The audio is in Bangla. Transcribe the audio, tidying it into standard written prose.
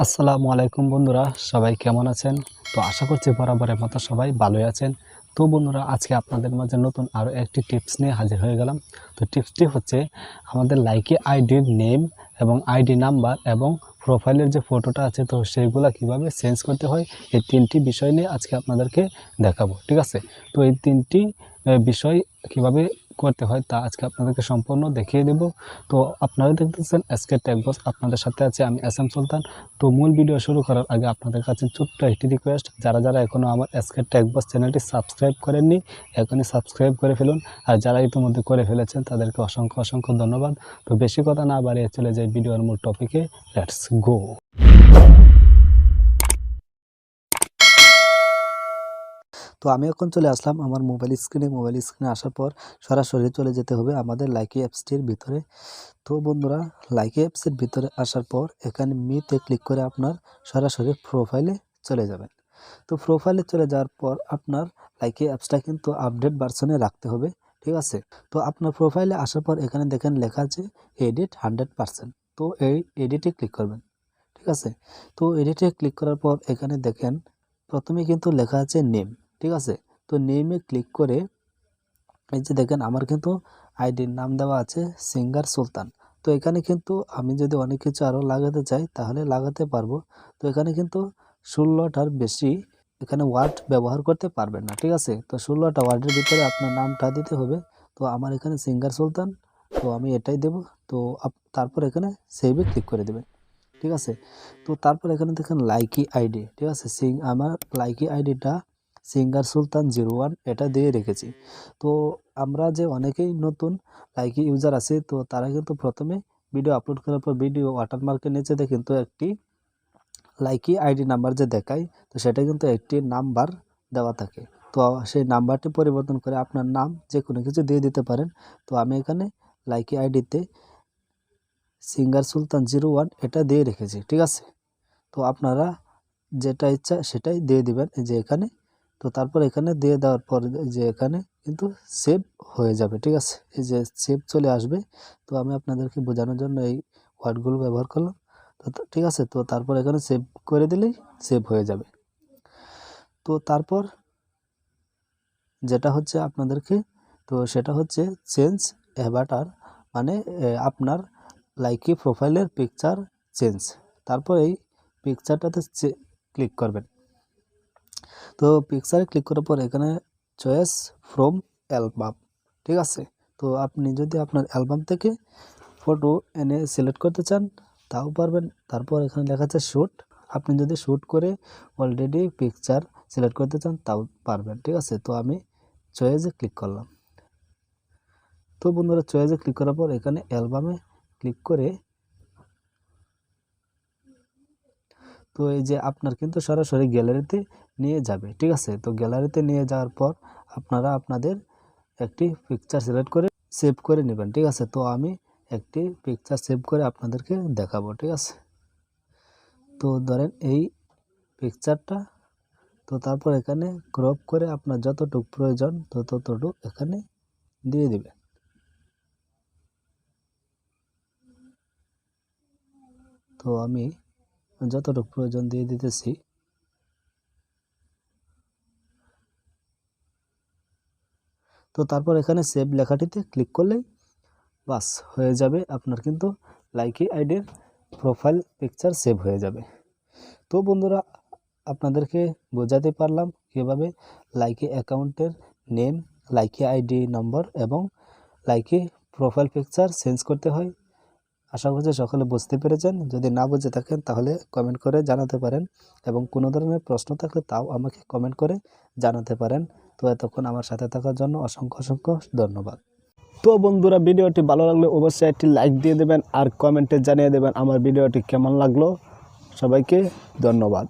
আসসালামু আলাইকুম বন্ধুরা, সবাই কেমন আছেন? তো আশা করছি বরাবরের মতো সবাই ভালোই আছেন। তো বন্ধুরা, আজকে আপনাদের মাঝে নতুন আরও একটি টিপস নিয়ে হাজির হয়ে গেলাম। তো টিপসটি হচ্ছে আমাদের লাইকি আইডির নেম এবং আইডি নাম্বার এবং প্রোফাইলের যে ফটোটা আছে তো সেইগুলো কিভাবে চেঞ্জ করতে হয়, এই তিনটি বিষয় নিয়ে আজকে আপনাদেরকে দেখাবো। ঠিক আছে? তো এই তিনটি বিষয় কিভাবে করতে হয় তা আজকে আপনাদেরকে সম্পূর্ণ দেখিয়ে দেব। তো আপনারা দেখতেছেন এসকে টেক বস, আপনাদের সাথে আছে আমি এসএম সুলতান। তো মূল ভিডিও শুরু করার আগে আপনাদের কাছে ছোট্ট একটি রিকোয়েস্ট, যারা এখনও আমার এসকে টেক বস চ্যানেলটি সাবস্ক্রাইব করেননি এখনই সাবস্ক্রাইব করে ফেলুন, আর যারা ইতিমধ্যে করে ফেলেছেন তাদেরকে অসংখ্য ধন্যবাদ। তো বেশি কথা না বাড়িয়ে চলে যাই ভিডিওর মূল টপিকে। Let's go. তো আমি এখন চলে আসলাম আমার মোবাইল স্ক্রিনে আসার পর সরাসরি চলে যেতে হবে আমাদের লাইকি অ্যাপসটির ভিতরে। তো বন্ধুরা, লাইকি অ্যাপসের ভিতরে আসার পর এখানে মিতে ক্লিক করে আপনার সরাসরি প্রোফাইলে চলে যাবেন। তো প্রোফাইলে চলে যাওয়ার পর আপনার লাইকি অ্যাপসটা কিন্তু আপডেট ভার্সনে রাখতে হবে। ঠিক আছে? তো আপনার প্রোফাইলে আসার পর এখানে দেখেন লেখা আছে এডিট 100%। তো এই এডিটে ক্লিক করবেন। ঠিক আছে? তো এডিটে ক্লিক করার পর এখানে দেখেন প্রথমে কিন্তু লেখা আছে নেম। ঠিক আছে? তো নেমে ক্লিক করে এই যে দেখেন আমার কিন্তু আইডির নাম দেওয়া আছে সিঙ্গার সুলতান। তো এখানে কিন্তু আমি যদি অনেক কিছু আরও লাগাতে চাই তাহলে লাগাতে পারবো। তো এখানে কিন্তু 16টার বেশি এখানে ওয়ার্ড ব্যবহার করতে পারবেন না। ঠিক আছে? তো 16টা ওয়ার্ডের ভিতরে আপনার নামটা দিতে হবে। তো আমার এখানে সিঙ্গার সুলতান, তো আমি এটাই দেব। তো তারপর এখানে সেভে ক্লিক করে দেবেন। ঠিক আছে? তো তারপর এখানে দেখেন লাইকি আইডি। ঠিক আছে? আমার লাইকি আইডিটা সিঙ্গার সুলতান 01 এটা দিয়ে রেখেছি। তো আমরা যে অনেকেই নতুন লাইকি ইউজার আছে, তো তারা কিন্তু প্রথমে ভিডিও আপলোড করার পর ভিডিও ওয়াটারমার্কের নিচেতে কিন্তু একটি লাইকি আইডি নাম্বার যে দেখায়, তো সেটা কিন্তু একটি নাম্বার দেওয়া থাকে। তো সেই নাম্বারটি পরিবর্তন করে আপনার নাম যে কোনো কিছু দিয়ে দিতে পারেন। তো আমি এখানে লাইকি আইডিতে সিঙ্গার সুলতান 01 এটা দিয়ে রেখেছি। ঠিক আছে? তো আপনারা যেটা ইচ্ছা সেটাই দিয়ে দিবেন এই যে এখানে। তো তারপর এখানে দিয়ে দেওয়ার পর যে এখানে কিন্তু সেভ হয়ে যাবে। ঠিক আছে? এই যে সেভ চলে আসবে। তো আমি আপনাদেরকে বোঝানোর জন্য এই ওয়ার্ডগুলো ব্যবহার করলাম। তো ঠিক আছে? তো তারপর এখানে সেভ করে দিলেই সেভ হয়ে যাবে। তো তারপর যেটা হচ্ছে আপনাদেরকে, তো সেটা হচ্ছে চেঞ্জ অ্যাভাটার, মানে আপনার লাইকি প্রোফাইলের পিকচার চেঞ্জ। তারপর এই পিকচারটাতে ক্লিক করবেন। তো পিকচারে ক্লিক করার পর এখানে চয়েস ফ্রম অ্যালবাম। ঠিক আছে? তো আপনি যদি আপনার অ্যালবাম থেকে ফটো এনে সিলেক্ট করতে চান তাও পারবেন। তারপর এখানে লেখা আছে শ্যুট, আপনি যদি শ্যুট করে অলরেডি পিকচার সিলেক্ট করতে চান তাও পারবেন। ঠিক আছে? তো আমি চয়েসে ক্লিক করলাম। তো বন্ধুরা, চয়েসে ক্লিক করার পর এখানে অ্যালবামে ক্লিক করে, তো এই যে আপনার কিন্তু সরাসরি গ্যালারিতে নিয়ে যাবে। ঠিক আছে? তো গ্যালারিতে নিয়ে যাওয়ার পর আপনারা আপনাদের একটি পিকচার সিলেক্ট করে সেভ করে নেবেন। ঠিক আছে? তো আমি একটি পিকচার সেভ করে আপনাদেরকে দেখাবো। ঠিক আছে? তো ধরেন এই পিকচারটা, তো তারপর এখানে ক্রপ করে আপনার যতটুকু প্রয়োজন ততটুকু এখানে দিয়ে দিবেন। তো আমি যতটুকু প্রয়োজন দিয়ে দিতেছি। তো তারপর এখানে সেভ লেখাটিতে ক্লিক করলেই বাস হয়ে যাবে, আপনার কিন্তু লাইকি আইডির প্রোফাইল পিকচার সেভ হয়ে যাবে। তো বন্ধুরা, আপনাদেরকে বোঝাতে পারলাম কীভাবে লাইকি অ্যাকাউন্টের নেম, লাইকি আইডি নম্বর এবং লাইকি প্রোফাইল পিকচার চেঞ্জ করতে হয়। আশা করছি সকলে বুঝতে পেরেছেন। যদি না বুঝে থাকেন তাহলে কমেন্ট করে জানাতে পারেন, এবং কোনো ধরনের প্রশ্ন থাকলে তাও আমাকে কমেন্ট করে জানাতে পারেন। তো এতক্ষণ আমার সাথে থাকার জন্য অসংখ্য ধন্যবাদ। তো বন্ধুরা, ভিডিওটি ভালো লাগলে অবশ্যই একটি লাইক দিয়ে দেবেন আর কমেন্টে জানিয়ে দেবেন আমার ভিডিওটি কেমন লাগলো। সবাইকে ধন্যবাদ।